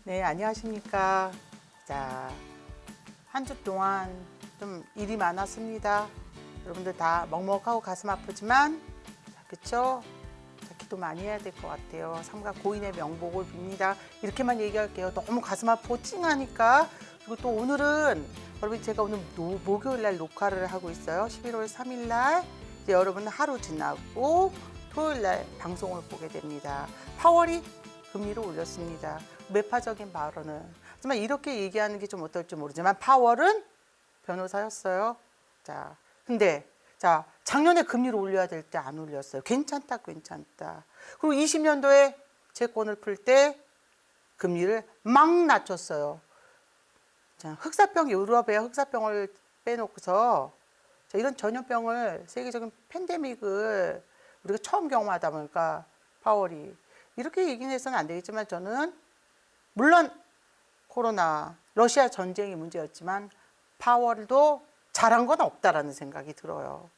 네, 안녕하십니까. 자, 한 주 동안 좀 일이 많았습니다. 여러분들 다 먹먹하고 가슴 아프지만, 자, 그쵸? 자, 기도 많이 해야 될 것 같아요. 삼가 고인의 명복을 빕니다. 이렇게만 얘기할게요. 너무 가슴 아프고 찡하니까. 그리고 또 오늘은, 여러분 제가 오늘 목요일 날 녹화를 하고 있어요. 11월 3일 날. 이제 여러분 하루 지나고 토요일 날 방송을 보게 됩니다. 파월이 금리를 올렸습니다. 매파적인 발언은. 하지만 이렇게 얘기하는 게 좀 어떨지 모르지만 파월은 변호사였어요. 자, 근데 자, 작년에 금리를 올려야 될 때 안 올렸어요. 괜찮다, 괜찮다. 그리고 20년도에 채권을 풀 때 금리를 막 낮췄어요. 자, 흑사병, 유럽의 흑사병을 빼놓고서 자, 이런 전염병을 세계적인 팬데믹을 우리가 처음 경험하다 보니까 파월이 이렇게 얘기는 해서는 안 되겠지만 저는 물론 코로나, 러시아 전쟁이 문제였지만 파월도 잘한 건 없다라는 생각이 들어요.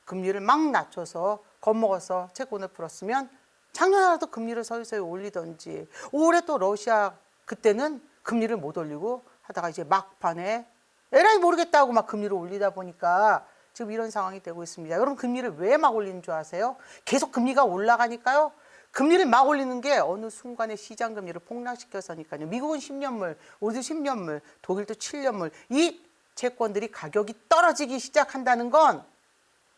금리를 막 낮춰서 겁먹어서 채권을 풀었으면 작년에라도 금리를 서서히 올리던지 올해 또 러시아 그때는 금리를 못 올리고 하다가 이제 막판에 에라이 모르겠다고 막 금리를 올리다 보니까 지금 이런 상황이 되고 있습니다. 여러분 금리를 왜 막 올리는 줄 아세요? 계속 금리가 올라가니까요. 금리를 막 올리는 게 어느 순간에 시장 금리를 폭락시켜서니까요. 미국은 10년물, 우리도 10년물, 독일도 7년물 이 채권들이 가격이 떨어지기 시작한다는 건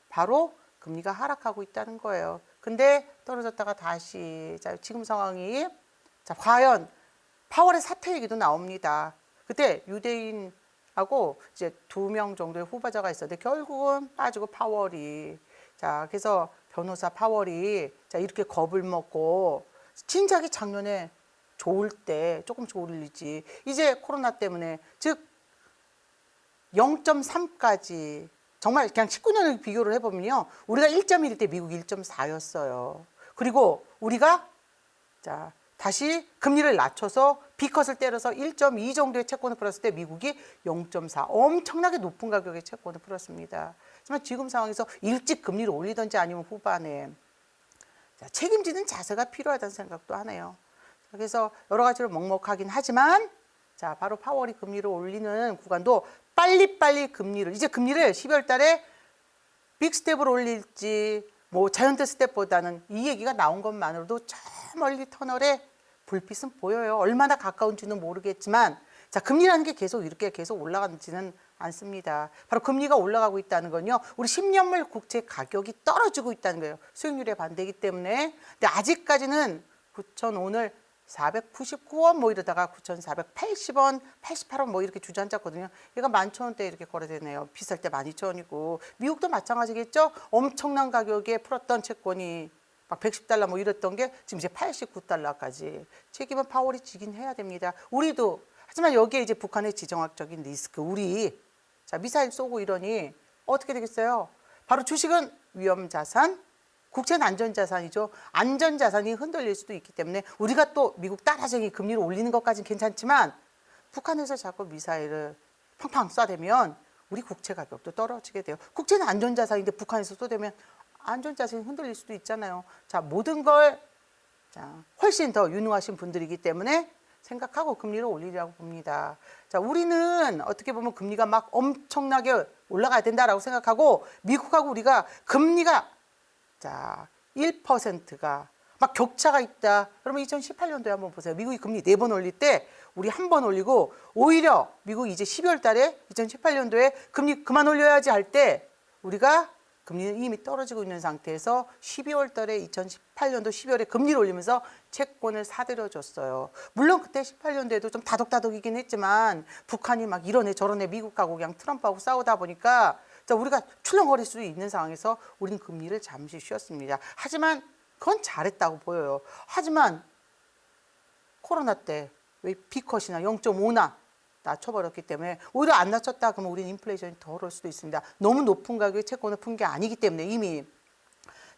바로 금리가 하락하고 있다는 거예요. 근데 떨어졌다가 다시 자, 지금 상황이 자, 과연 파월의 사퇴 얘기도 나옵니다. 그때 유대인하고 이제 2명 정도의 후보자가 있었는데 결국은 빠지고 파월이 자, 그래서 변호사 파월이 자, 이렇게 겁을 먹고 진작에 작년에 좋을 때 조금 졸리지 이제 코로나 때문에 즉 0.3까지 정말 그냥 19년을 비교를 해보면요. 우리가 1.1일 때 미국 1.4였어요. 그리고 우리가 자, 다시 금리를 낮춰서 B컷을 때려서 1.2 정도의 채권을 풀었을 때 미국이 0.4 엄청나게 높은 가격의 채권을 풀었습니다. 하지만 지금 상황에서 일찍 금리를 올리든지 아니면 후반에 자, 책임지는 자세가 필요하다는 생각도 하네요. 그래서 여러 가지로 먹먹하긴 하지만 자, 바로 파월이 금리를 올리는 구간도 빨리빨리 금리를 이제 금리를 12월 달에 빅스텝으로 올릴지 뭐 자이언트 스텝보다는 이 얘기가 나온 것만으로도 저 멀리 터널에 불빛은 보여요. 얼마나 가까운지는 모르겠지만 자, 금리라는 게 계속 이렇게 계속 올라가지는 않습니다. 바로 금리가 올라가고 있다는 건요. 우리 10년물 국채 가격이 떨어지고 있다는 거예요. 수익률에 반대이기 때문에. 근데 아직까지는 9천 오늘 499원 뭐 이러다가 9,480원, 88원 뭐 이렇게 주저앉았거든요. 얘가 11,000원대 이렇게 거래되네요. 비쌀 때 12,000원이고 미국도 마찬가지겠죠. 엄청난 가격에 풀었던 채권이 막 110달러 뭐 이랬던 게 지금 이제 89달러까지 책임은 파월이 지긴 해야 됩니다. 우리도 하지만 여기에 이제 북한의 지정학적인 리스크 우리 자 미사일 쏘고 이러니 어떻게 되겠어요? 바로 주식은 위험자산 국채는 안전자산이죠. 안전자산이 흔들릴 수도 있기 때문에 우리가 또 미국 따라쟁이 금리를 올리는 것까지는 괜찮지만 북한에서 자꾸 미사일을 팡팡 쏴대면 우리 국채 가격도 떨어지게 돼요. 국채는 안전자산인데 북한에서 쏘대면 안전자산이 흔들릴 수도 있잖아요. 자, 모든 걸 자, 훨씬 더 유능하신 분들이기 때문에 생각하고 금리를 올리려고 봅니다. 자, 우리는 어떻게 보면 금리가 막 엄청나게 올라가야 된다라고 생각하고 미국하고 우리가 금리가 자, 1%가 막 격차가 있다. 그러면 2018년도에 한번 보세요. 미국이 금리 4번 올릴 때 우리 한 번 올리고 오히려 미국이 이제 12월 달에 2018년도에 금리 그만 올려야지 할 때 우리가 금리는 이미 떨어지고 있는 상태에서 12월 달에 2018년도 12월에 금리를 올리면서 채권을 사들여줬어요. 물론 그때 18년도에도 좀 다독다독이긴 했지만 북한이 막 이러네 저러네 미국하고 그냥 트럼프하고 싸우다 보니까 자, 우리가 출렁거릴 수 있는 상황에서 우리는 금리를 잠시 쉬었습니다. 하지만 그건 잘했다고 보여요. 하지만 코로나 때 왜 B컷이나 0.5나 낮춰버렸기 때문에 오히려 안 낮췄다 그러면 우리는 인플레이션이 더 오를 수도 있습니다. 너무 높은 가격에 채권을 푼 게 아니기 때문에 이미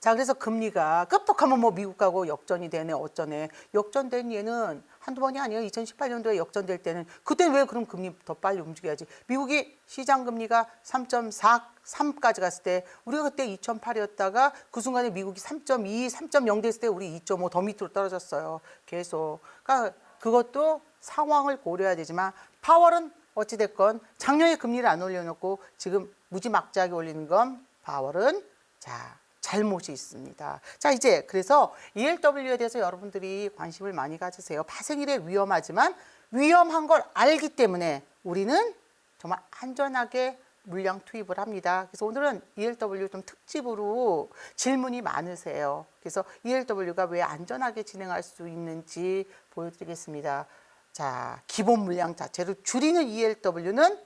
자, 그래서 금리가 끄떡하면 뭐 미국하고 역전이 되네 어쩌네. 역전된 얘는 한두 번이 아니에요. 2018년도에 역전될 때는 그때는 왜 그럼 금리 더 빨리 움직여야지. 미국이 시장 금리가 3.43까지 갔을 때 우리가 그때 2.8이었다가 그 순간에 미국이 3.2, 3.0 됐을 때 우리 2.5 더 밑으로 떨어졌어요. 계속. 그러니까 그것도 상황을 고려해야 되지만 파월은 어찌됐건 작년에 금리를 안 올려놓고 지금 무지막지하게 올리는 건 파월은 자 잘못이 있습니다. 자 이제 그래서 ELW에 대해서 여러분들이 관심을 많이 가지세요. 파생일에 위험하지만 위험한 걸 알기 때문에 우리는 정말 안전하게 물량 투입을 합니다. 그래서 오늘은 ELW 좀 특집으로 질문이 많으세요. 그래서 ELW가 왜 안전하게 진행할 수 있는지 보여드리겠습니다. 자, 기본 물량 자체를 줄이는 ELW는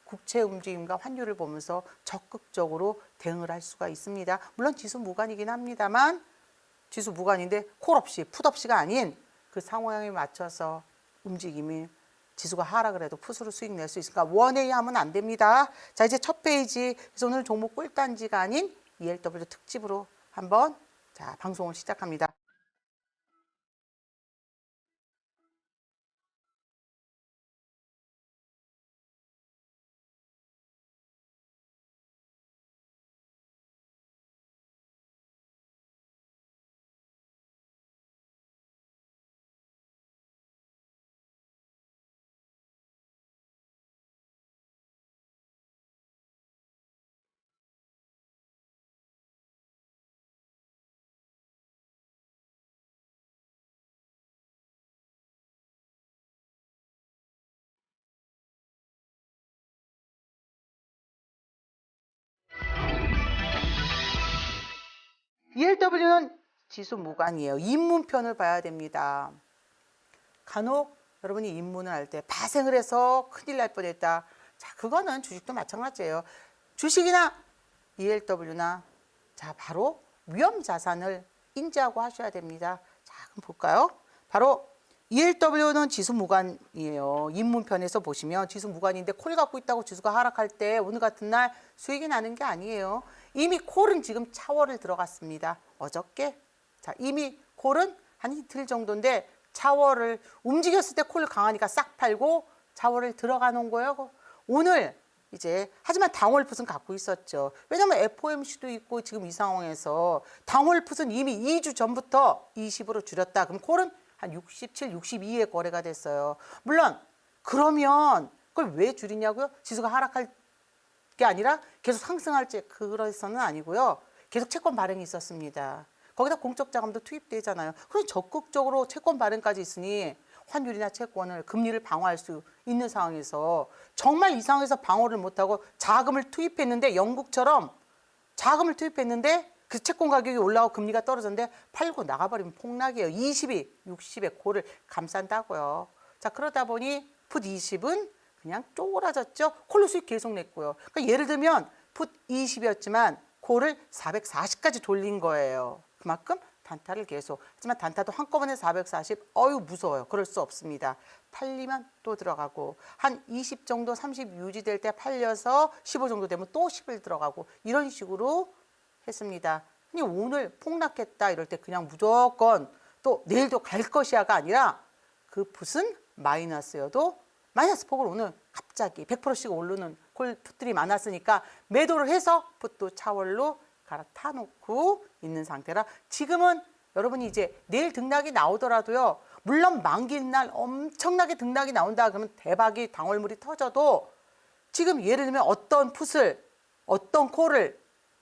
국채 움직임과 환율을 보면서 적극적으로 대응을 할 수가 있습니다. 물론 지수 무관이긴 합니다만 지수 무관인데 콜 없이 풋 없이가 아닌 그 상황에 맞춰서 움직임이 지수가 하락을 해도 풋으로 수익 낼 수 있으니까 원웨이 하면 안 됩니다. 자 이제 첫 페이지 그래서 오늘 종목 꿀단지가 아닌 ELW 특집으로 한번 자 방송을 시작합니다. ELW는 지수 무관이에요. 입문편을 봐야 됩니다. 간혹 여러분이 입문을 할 때 파생을 해서 큰일 날 뻔했다. 자, 그거는 주식도 마찬가지예요. 주식이나 ELW나 자, 바로 위험 자산을 인지하고 하셔야 됩니다. 자, 그럼 볼까요? 바로 ELW는 지수 무관이에요. 입문편에서 보시면 지수 무관인데 콜 갖고 있다고 지수가 하락할 때 오늘 같은 날 수익이 나는 게 아니에요. 이미 콜은 지금 차월을 들어갔습니다. 어저께. 자, 이미 콜은 한 이틀 정도인데 차월을 움직였을 때 콜 강하니까 싹 팔고 차월을 들어가 놓은 거예요. 오늘 이제 하지만 당월 풋은 갖고 있었죠. 왜냐하면 FOMC도 있고 지금 이 상황에서 당월 풋은 이미 2주 전부터 20으로 줄였다. 그럼 콜은 한 67, 62에 거래가 됐어요. 물론 그러면 그걸 왜 줄이냐고요? 지수가 하락할 게 아니라 계속 상승할지 그래서는 아니고요. 계속 채권 발행이 있었습니다. 거기다 공적 자금도 투입되잖아요. 그래서 적극적으로 채권 발행까지 있으니 환율이나 채권을 금리를 방어할 수 있는 상황에서 정말 이 상황에서 방어를 못하고 자금을 투입했는데 영국처럼 자금을 투입했는데 그 채권 가격이 올라가고 금리가 떨어졌는데 팔고 나가버리면 폭락이에요. 20이 60의 고를 감싼다고요. 자 그러다 보니 풋 20은 그냥 쪼그라졌죠. 콜로 수익 계속 냈고요. 그러니까 예를 들면 풋 20이었지만 콜을 440까지 돌린 거예요. 그만큼 단타를 계속. 하지만 단타도 한꺼번에 440, 어유 무서워요. 그럴 수 없습니다. 팔리면 또 들어가고 한 20 정도 30 유지될 때 팔려서 15 정도 되면 또 10을 들어가고 이런 식으로 했습니다. 근데 오늘 폭락했다 이럴 때 그냥 무조건 또 내일도 갈 것이야가 아니라 그 풋은 마이너스여도 마이너스 폭으로 오늘 갑자기 100%씩 오르는 콜풋들이 많았으니까 매도를 해서 풋도 차월로 갈아타 놓고 있는 상태라 지금은 여러분이 이제 내일 등락이 나오더라도요. 물론 만기인 날 엄청나게 등락이 나온다 그러면 대박이 당월물이 터져도 지금 예를 들면 어떤 풋을 어떤 콜을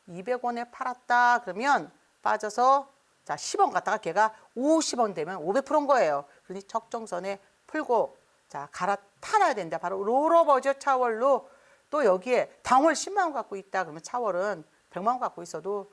200원에 팔았다 그러면 빠져서 자 10원 갔다가 걔가 50원 되면 500%인 거예요. 그러니 적정선에 풀고 자 갈아타놔야 된다. 바로 롤오버죠. 차월로 또 여기에 당월 10만 원 갖고 있다 그러면 차월은 100만 원 갖고 있어도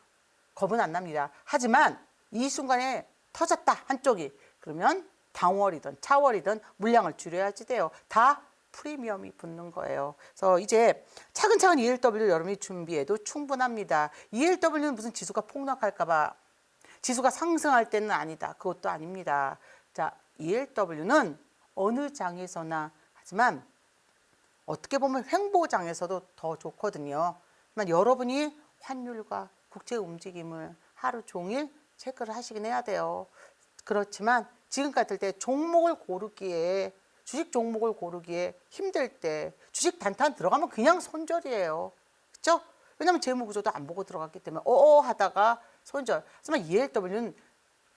겁은 안 납니다. 하지만 이 순간에 터졌다 한쪽이 그러면 당월이든 차월이든 물량을 줄여야지 돼요. 다 프리미엄이 붙는 거예요. 그래서 이제 차근차근 ELW를 여러분이 준비해도 충분합니다. ELW는 무슨 지수가 폭락할까 봐 지수가 상승할 때는 아니다. 그것도 아닙니다. 자, ELW는 어느 장에서나 하지만 어떻게 보면 횡보장에서도 더 좋거든요. 하지만 여러분이 환율과 국제 움직임을 하루 종일 체크를 하시긴 해야 돼요. 그렇지만 지금 같을 때 종목을 고르기에 주식 종목을 고르기에 힘들 때 주식 단타 들어가면 그냥 손절이에요. 그렇죠? 왜냐하면 재무구조도 안 보고 들어갔기 때문에 하다가 손절. 하지만 ELW는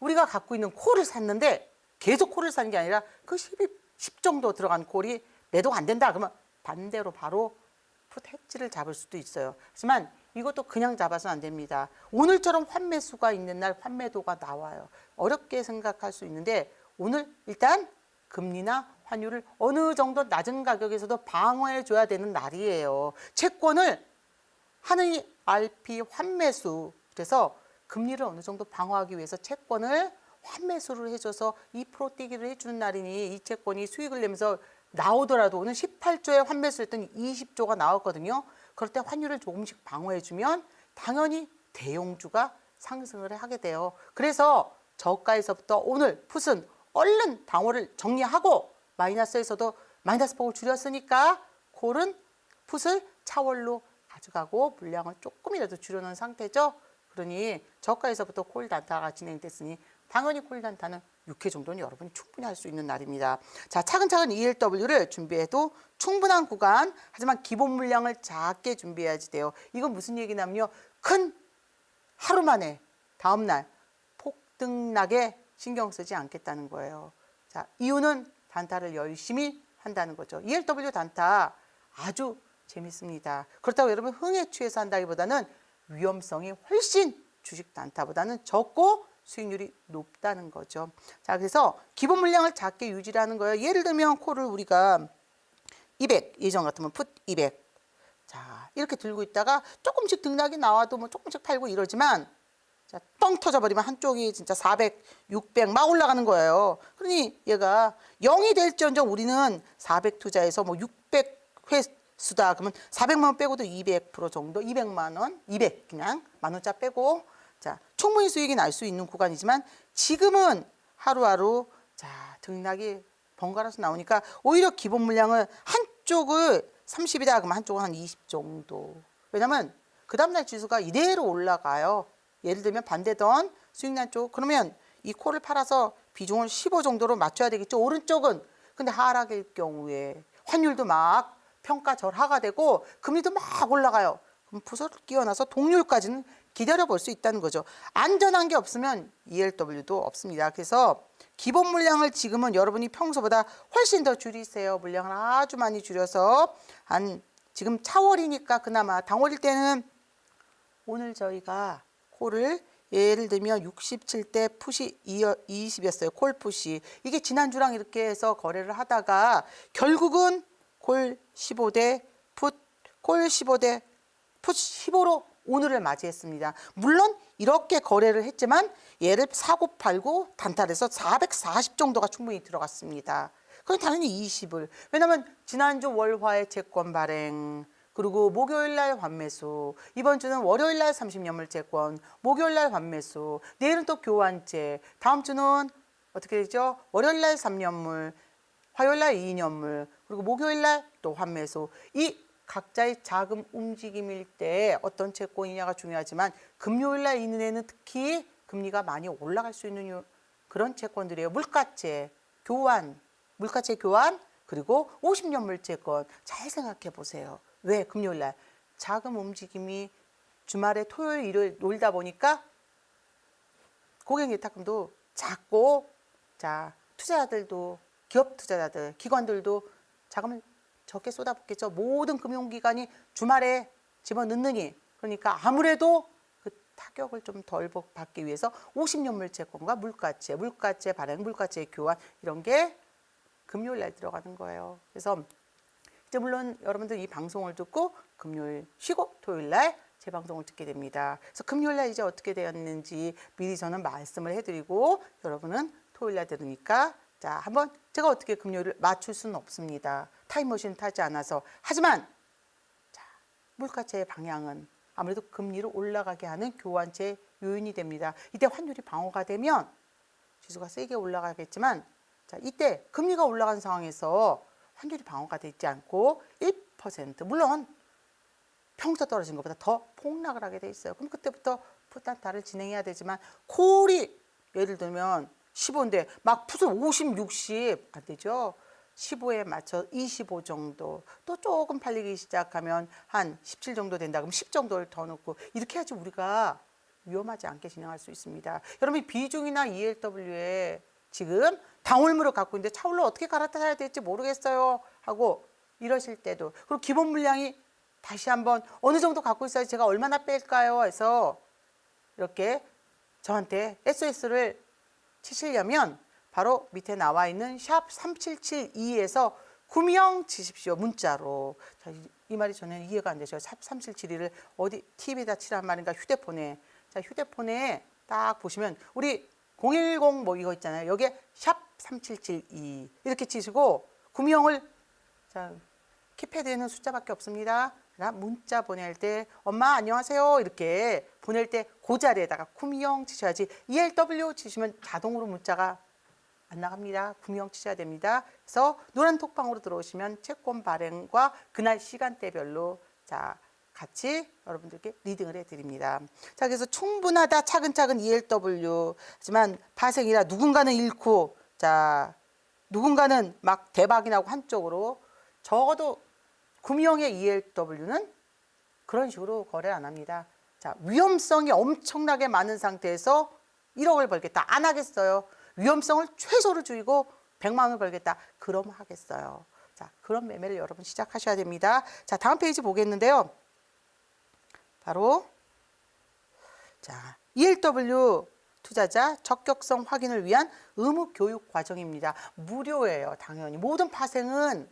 우리가 갖고 있는 콜을 샀는데 계속 콜을 사는 게 아니라 그 12 10 정도 들어간 콜이 매도가 안 된다. 그러면 반대로 바로 풋 해지를 잡을 수도 있어요. 하지만 이것도 그냥 잡아서는 안 됩니다. 오늘처럼 환매수가 있는 날 환매도가 나와요. 어렵게 생각할 수 있는데 오늘 일단 금리나 환율을 어느 정도 낮은 가격에서도 방어해 줘야 되는 날이에요. 채권을 하는 RP 환매수, 그래서 금리를 어느 정도 방어하기 위해서 채권을 환매수를 해줘서 2% 뛰기를 해주는 날이니 이 채권이 수익을 내면서 나오더라도 오늘 18조에 환매수 했더니 20조가 나왔거든요. 그럴 때 환율을 조금씩 방어해주면 당연히 대용주가 상승을 하게 돼요. 그래서 저가에서부터 오늘 풋은 얼른 방어를 정리하고 마이너스에서도 마이너스 폭을 줄였으니까 콜은 풋을 차월로 가져가고 물량을 조금이라도 줄여놓은 상태죠. 그러니 저가에서부터 콜 단타가 진행됐으니 당연히 콜 단타는 6회 정도는 여러분이 충분히 할 수 있는 날입니다. 자, 차근차근 ELW를 준비해도 충분한 구간, 하지만 기본 물량을 작게 준비해야지 돼요. 이건 무슨 얘기냐면요. 큰 하루 만에 다음날 폭등나게 신경 쓰지 않겠다는 거예요. 자, 이유는 단타를 열심히 한다는 거죠. ELW 단타 아주 재밌습니다. 그렇다고 여러분 흥에 취해서 한다기보다는 위험성이 훨씬 주식 단타보다는 적고 수익률이 높다는 거죠. 자, 그래서 기본 물량을 작게 유지를 하는 거예요. 예를 들면 콜을 우리가 200, 예전 같으면 풋 200. 자, 이렇게 들고 있다가 조금씩 등락이 나와도 뭐 조금씩 팔고 이러지만 자, 뻥 터져버리면 한쪽이 진짜 400, 600 막 올라가는 거예요. 그러니 얘가 0이 될지언정 우리는 400 투자해서 뭐 600 회수다. 그러면 400만 원 빼고도 200% 정도, 200만 원, 200 그냥 만 원짜 빼고 자, 충분히 수익이 날 수 있는 구간이지만 지금은 하루하루 자, 등락이 번갈아서 나오니까 오히려 기본 물량을 한쪽을 30이다 그러면 한쪽은 한 20 정도. 왜냐면 그 다음날 지수가 이대로 올라가요. 예를 들면 반대던 수익난 쪽 그러면 이 콜을 팔아서 비중을 15 정도로 맞춰야 되겠죠. 오른쪽은. 근데 하락일 경우에 환율도 막 평가절하가 되고 금리도 막 올라가요. 그럼 풋을 끼워놔서 동률까지는 기다려 볼 수 있다는 거죠. 안전한 게 없으면 ELW도 없습니다. 그래서 기본 물량을 지금은 여러분이 평소보다 훨씬 더 줄이세요. 물량을 아주 많이 줄여서 지금 차월이니까 그나마 당월일 때는 오늘 저희가 콜을 예를 들면 67대 풋이 20이었어요. 콜 풋이. 이게 지난주랑 이렇게 해서 거래를 하다가 결국은 콜 15대 풋, 콜 15대 풋 15로 오늘을 맞이했습니다. 물론 이렇게 거래를 했지만 얘를 사고 팔고 단타해서 440 정도가 충분히 들어갔습니다. 그럼 당연히 20을. 왜냐하면 지난주 월화의 채권 발행, 그리고 목요일날 환매수, 이번 주는 월요일날 30년물 채권, 목요일날 환매수, 내일은 또 교환제, 다음 주는 어떻게 되죠? 월요일날 3년물, 화요일날 2년물, 그리고 목요일날 또 환매수. 이 각자의 자금 움직임일 때 어떤 채권이냐가 중요하지만 금요일날 있는 애는 특히 금리가 많이 올라갈 수 있는 그런 채권들이에요. 물가채, 교환, 물가채 교환, 그리고 50년물 채권. 잘 생각해 보세요. 왜? 금요일날 자금 움직임이 주말에 토요일 일요일 놀다 보니까 고객 예탁금도 작고 자 투자자들도 기업 투자자들 기관들도 자금을 적게 쏟아붓겠죠. 모든 금융기관이 주말에 집어넣느니 그러니까 아무래도 그 타격을 좀 덜 받기 위해서 50년물 채권과 물가채, 물가채 발행, 물가채 교환 이런 게 금요일날 들어가는 거예요. 그래서 이제 물론 여러분들 이 방송을 듣고 금요일 쉬고 토요일날 제 방송을 듣게 됩니다. 그래서 금요일날 이제 어떻게 되었는지 미리 저는 말씀을 해드리고 여러분은 토요일날 들으니까 자 한번 제가 어떻게 금요일을 맞출 수는 없습니다. 타임머신 타지 않아서. 하지만 자, 물가채의 방향은 아무래도 금리를 올라가게 하는 교환제 요인이 됩니다. 이때 환율이 방어가 되면 지수가 세게 올라가겠지만 자 이때 금리가 올라간 상황에서 환율이 방어가 되지 않고 1% 물론 평소 떨어진 것보다 더 폭락을 하게 돼 있어요. 그럼 그때부터 풋단타를 진행해야 되지만 콜이 예를 들면 15인데 막 풋을 50, 60 안 되죠. 15에 맞춰 25 정도 또 조금 팔리기 시작하면 한 17 정도 된다. 그럼 10 정도를 더 넣고 이렇게 해야지 우리가 위험하지 않게 진행할 수 있습니다. 여러분 비중이나 ELW에 지금 방울물을 갖고 있는데 차올로 어떻게 갈아타야 될지 모르겠어요 하고 이러실 때도, 그리고 기본 물량이 다시 한번 어느 정도 갖고 있어야 제가 얼마나 뺄까요 해서 이렇게 저한테 SOS를 치시려면 바로 밑에 나와 있는 샵 3772에서 구명 치십시오. 문자로. 자, 이 말이 저는 이해가 안 되죠. 샵 3772를 어디 TV에다 치란 말인가, 휴대폰에. 자, 휴대폰에 딱 보시면 우리 010 뭐 이거 있잖아요. 여기에 샵 3772 이렇게 치시고 구명을, 자, 키패드에는 숫자밖에 없습니다. 문자 보낼 때 엄마 안녕하세요 이렇게 보낼 때 그 자리에다가 구명 치셔야지. ELW 치시면 자동으로 문자가 안 나갑니다. 구명 치셔야 됩니다. 그래서 노란 톡방으로 들어오시면 채권 발행과 그날 시간대별로 자 같이 여러분들께 리딩을 해드립니다. 자, 그래서 충분하다 차근차근 ELW 하지만 파생이라 누군가는 잃고, 자 누군가는 막 대박이 나고 한쪽으로, 적어도 구명의 ELW는 그런 식으로 거래 안 합니다. 자, 위험성이 엄청나게 많은 상태에서 1억을 벌겠다. 안 하겠어요. 위험성을 최소로 줄이고 100만 원을 벌겠다. 그럼 하겠어요. 자, 그런 매매를 여러분 시작하셔야 됩니다. 자, 다음 페이지 보겠는데요. 바로 자, ELW 투자자 적격성 확인을 위한 의무 교육 과정입니다. 무료예요. 당연히. 모든 파생은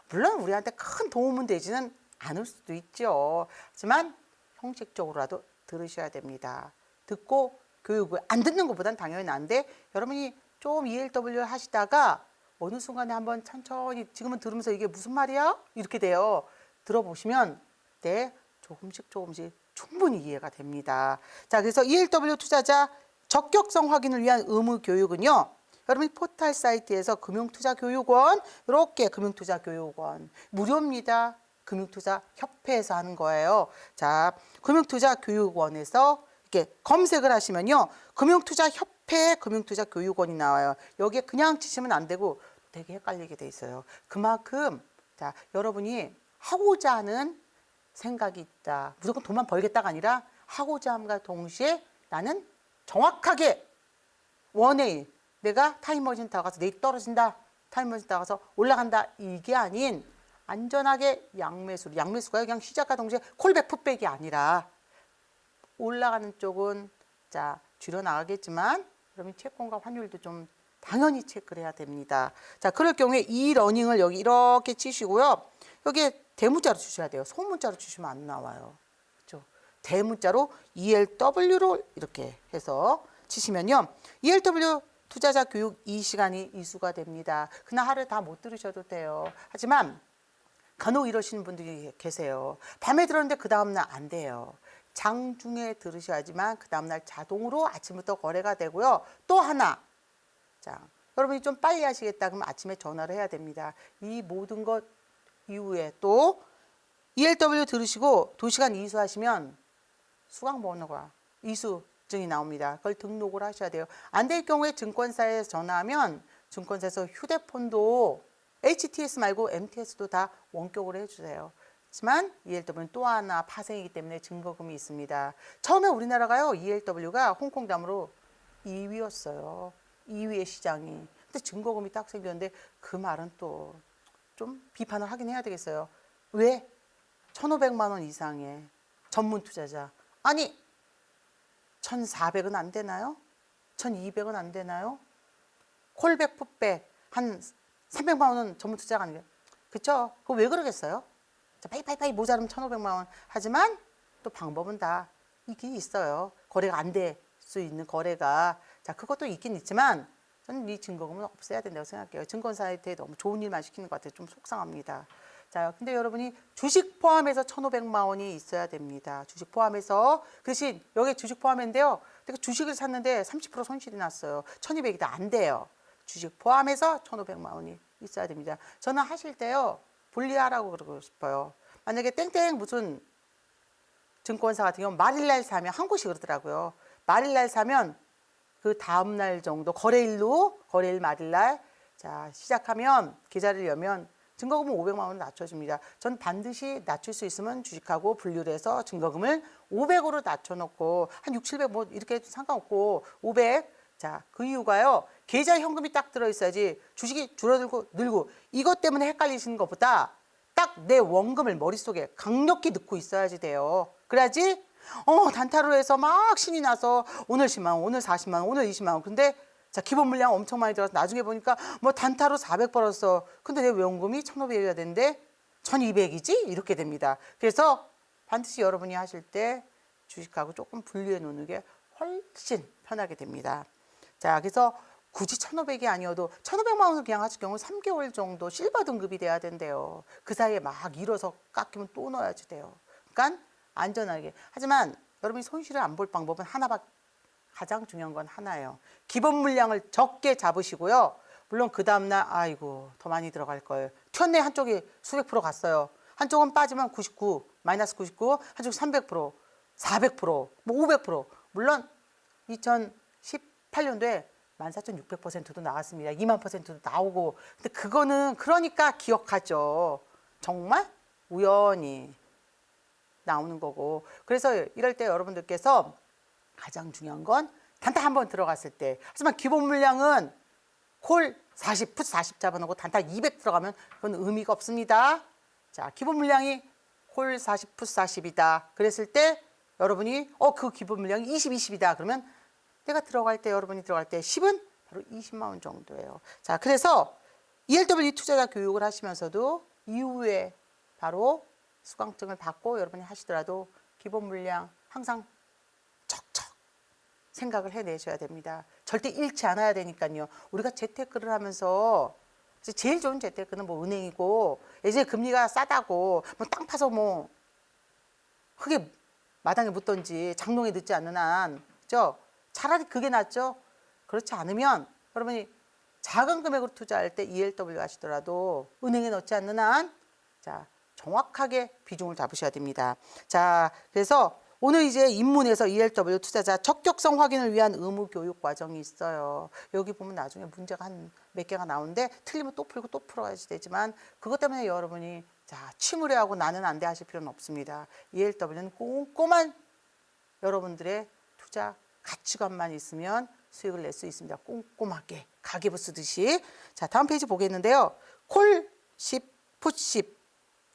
물론 우리한테 큰 도움은 되지는 않을 수도 있죠. 하지만 형식적으로라도 들으셔야 됩니다. 듣고 교육을 안 듣는 것보단 당연히 나은데, 여러분이 좀 ELW 하시다가 어느 순간에 한번 천천히 지금은 들으면서 이게 무슨 말이야? 이렇게 돼요. 들어보시면 네, 조금씩 충분히 이해가 됩니다. 자, 그래서 ELW 투자자 적격성 확인을 위한 의무 교육은요. 여러분이 포털 사이트에서 금융투자교육원, 이렇게 금융투자교육원 무료입니다. 금융투자협회에서 하는 거예요. 자, 금융투자교육원에서 이렇게 검색을 하시면요. 금융투자협회 금융투자교육원이 나와요. 여기에 그냥 치시면 안 되고 되게 헷갈리게 돼 있어요. 그만큼 자, 여러분이 하고자 하는 생각이 있다. 무조건 돈만 벌겠다가 아니라 하고자 함과 동시에 나는 정확하게 원웨이, 내가 타임머신 타고 가서 내일 떨어진다, 타임머신 타고 가서 올라간다, 이게 아닌 안전하게 양매수가 그냥 시작과 동시에 콜백 풋백이 아니라 올라가는 쪽은 자 줄여 나가겠지만 그러면 채권과 환율도 좀 당연히 체크를 해야 됩니다. 자, 그럴 경우에 이 러닝을 여기 이렇게 치시고요. 여기에 대문자로 주셔야 돼요. 소문자로 주시면 안 나와요. 그렇죠? 대문자로 ELW로 이렇게 해서 치시면요. ELW 투자자 교육 이 시간이 이수가 됩니다. 그날 하루 다 못 들으셔도 돼요. 하지만 간혹 이러시는 분들이 계세요. 밤에 들었는데 그 다음날 안 돼요. 장중에 들으셔야지만 그 다음날 자동으로 아침부터 거래가 되고요. 또 하나, 자, 여러분이 좀 빨리 하시겠다 그러면 아침에 전화를 해야 됩니다. 이 모든 것 이후에 또 ELW 들으시고 2시간 이수하시면 수강번호가 이수증이 나옵니다. 그걸 등록을 하셔야 돼요. 안 될 경우에 증권사에 전화하면 증권사에서 휴대폰도 HTS 말고 MTS도 다 원격으로 해주세요. 하지만 ELW는 또 하나 파생이기 때문에 증거금이 있습니다. 처음에 우리나라가요, ELW가 홍콩 다음으로 2위였어요. 2위의 시장이. 근데 증거금이 딱 생겼는데 그 말은 또 좀 비판을 하긴 해야 되겠어요. 왜? 1,500만 원 이상의 전문 투자자. 아니, 1,400은 안 되나요? 1,200은 안 되나요? 콜백, 풋백 한 300만 원은 전문 투자가 아니에요. 그쵸? 그거 왜 그러겠어요? 자, 파이파이 모자르면 1,500만 원. 하지만 또 방법은 다 있긴 있어요. 거래가 안 될 수 있는 거래가. 자, 그것도 있긴 있지만 저는 이 증거금은 없애야 된다고 생각해요. 증권사한테 너무 좋은 일만 시키는 것 같아요. 좀 속상합니다. 자, 근데 여러분이 주식 포함해서 1,500만 원이 있어야 됩니다. 주식 포함해서. 그 대신 여기 주식 포함인데요. 내가 주식을 샀는데 30% 손실이 났어요. 1,200이다. 안 돼요. 주식 포함해서 1,500만 원이 있어야 됩니다. 저는 하실 때요. 분리하라고 그러고 싶어요. 만약에 땡땡 무슨 증권사 같은 경우 말일날 사면 한 곳이 그러더라고요. 말일날 사면 그 다음날 정도 거래일 말일날 자 시작하면 계좌를 열면 증거금은 500만 원 낮춰줍니다. 전 반드시 낮출 수 있으면 주식하고 분류를 해서 증거금을 500으로 낮춰놓고 한 6, 700 뭐 이렇게 해도 상관없고 500. 자, 그 이유가요. 계좌에 현금이 딱 들어있어야지 주식이 줄어들고 늘고 이것 때문에 헷갈리시는 것보다 딱 내 원금을 머릿속에 강력히 넣고 있어야지 돼요. 그래야지 단타로 해서 막 신이 나서 오늘 10만 원, 오늘 40만 원, 오늘 20만 원. 근데 자 기본 물량 엄청 많이 들어서 나중에 보니까 뭐 단타로 400 벌었어. 근데 내 원금이 1,500이어야 되는데 1,200이지? 이렇게 됩니다. 그래서 반드시 여러분이 하실 때 주식하고 조금 분리해 놓는 게 훨씬 편하게 됩니다. 자, 그래서 굳이 1,500이 아니어도 1,500만 원을 그냥 하실 경우 3개월 정도 실버 등급이 돼야 된대요. 그 사이에 막 잃어서 깎이면 또 넣어야지 돼요. 그러니까 안전하게. 하지만 여러분이 손실을 안 볼 방법은 하나밖에 가장 중요한 건 하나예요. 기본 물량을 적게 잡으시고요. 물론 그 다음날 아이고 더 많이 들어갈 거예요. 튀었네 한쪽이 수백 프로 갔어요. 한쪽은 빠지면 99, 마이너스 99, 한쪽 300%, 400%, 뭐 500%. 물론 2018년도에 14,600%도 나왔습니다. 2만%도 나오고. 근데 그거는 그러니까 기억하죠. 정말 우연히 나오는 거고. 그래서 이럴 때 여러분들께서 가장 중요한 건 단타 한번 들어갔을 때. 하지만 기본 물량은 콜 40, 풋 40 잡아놓고 단타 200 들어가면 그건 의미가 없습니다. 자, 기본 물량이 콜 40, 풋 40이다. 그랬을 때 여러분이 그 기본 물량이 20, 20이다. 그러면 내가 들어갈 때 여러분이 들어갈 때 10은 바로 20만 원 정도예요. 자, 그래서 ELW 투자자 교육을 하시면서도 이후에 바로 수강증을 받고 여러분이 하시더라도 기본 물량 항상 척척 생각을 해내셔야 됩니다. 절대 잃지 않아야 되니까요. 우리가 재테크를 하면서 제일 좋은 재테크는 뭐 은행이고 예전에 금리가 싸다고 뭐 땅 파서 뭐 흙에 마당에 묻던지 장롱에 넣지 않는 한 그죠? 차라리 그게 낫죠. 그렇지 않으면 여러분이 작은 금액으로 투자할 때 ELW 하시더라도 은행에 넣지 않는 한 자, 정확하게 비중을 잡으셔야 됩니다. 자, 그래서 오늘 이제 입문에서 ELW 투자자 적격성 확인을 위한 의무 교육 과정이 있어요. 여기 보면 나중에 문제가 한 몇 개가 나오는데 틀리면 또 풀고 또 풀어야지 되지만 그것 때문에 여러분이 자, 취무례하고 나는 안 돼 하실 필요는 없습니다. ELW는 꼼꼼한 여러분들의 투자 가치관만 있으면 수익을 낼 수 있습니다. 꼼꼼하게 가계부 쓰듯이. 자, 다음 페이지 보겠는데요. 콜 10, 풋 10.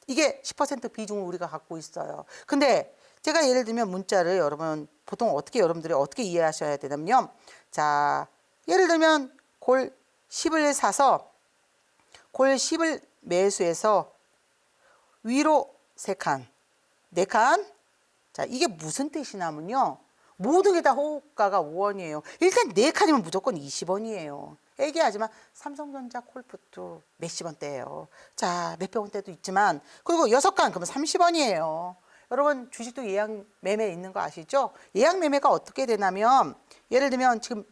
이게 10% 비중을 우리가 갖고 있어요. 근데 제가 예를 들면 문자를 여러분 보통 여러분들이 어떻게 이해하셔야 되냐면요. 자, 예를 들면 콜 10을 사서 콜 10을 매수해서 위로 3칸, 4칸. 자, 이게 무슨 뜻이냐면요. 모든 게 다 호가가 5원이에요. 일단 4칸이면 무조건 20원이에요. 얘기하지만 삼성전자 콜풋도 몇십 원대예요. 자, 몇백 원대도 있지만 그리고 6칸 그러면 30원이에요. 여러분 주식도 예약 매매 있는 거 아시죠? 예약 매매가 어떻게 되냐면 예를 들면 지금